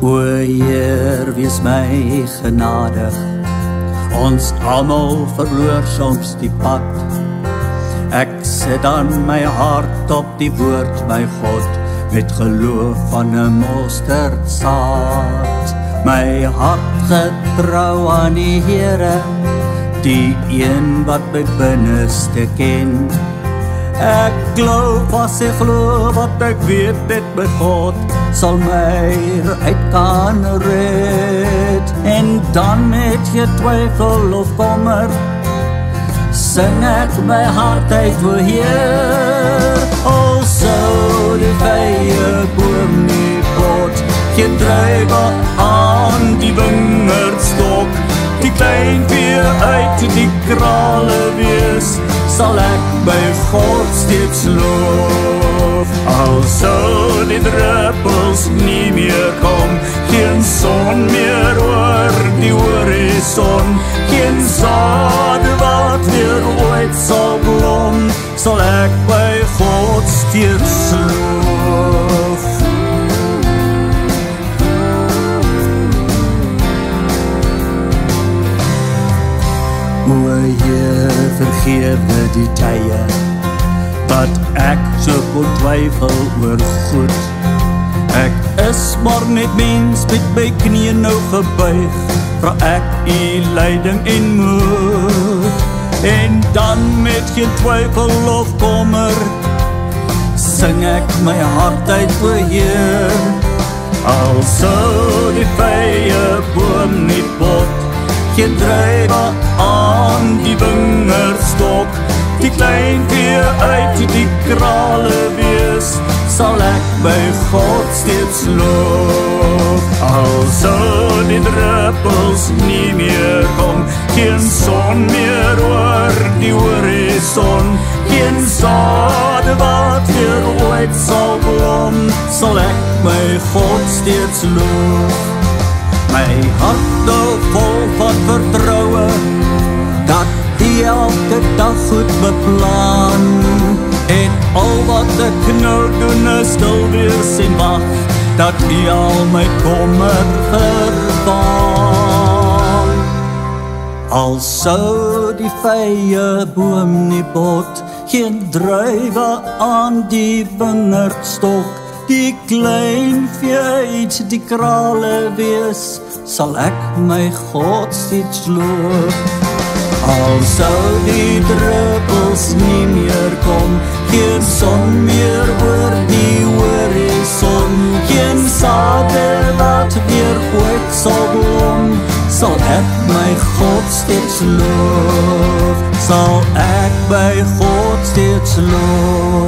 O Heer, wees my genadig, ons almal verloor soms die pad. Ek sit dan my hart op die woord, my God, met geloof van 'n mosterdsaad. My hart getrou aan die Here, die een wat my binneste ken. Ek glo vas, ek glo wat ek weet, net my God sal my uit kan red. En dan met geen twyfel of kommer, sing ek my hart uit, o Heer. Al sou die vye boom nie bot, geen druiwe aan die wingerdstok, die klein vee uit die krale wees, sal ek by God steeds loof. Al sou die druppels nie meer kom, geen son meer oor die horison, geen sade wat weer ooit sal blom, sal ek by God steeds loof. O Heer, vergewe die tye wat ek so kon twyfel oor goed. Ek is maar net mens met my knie nou gebuig, vra ek u leiding en moed. En dan met geen twyfel of kommer, sing ek my hart uit, o Heer. Al sou die vye boom nie bot, geen druiwe aan die wingerdstok, die klein vee uit die krale wees, sal ek by God steeds loof. Al sou die druppels nie meer kom, geen son meer oor die horison, geen sade wat weer ooit sal blom, sal ek by God steeds loof. My hart nou vol van vertroue, dat die elke dag goed beplan, en al wat ek nou doen is stil wees en wag, dat die al my kommer vervang. Al sou die vye boom nie bot, geen druiwe aan die wingerdstok, die klein vee uit die krale wees, sal ek my God steeds loof. Al sou die druppels nie meer kom, geen son meer oor die horison, geen sade wat weer ooit sal blom, sal ek my God steeds loof, sal ek by God steeds loof.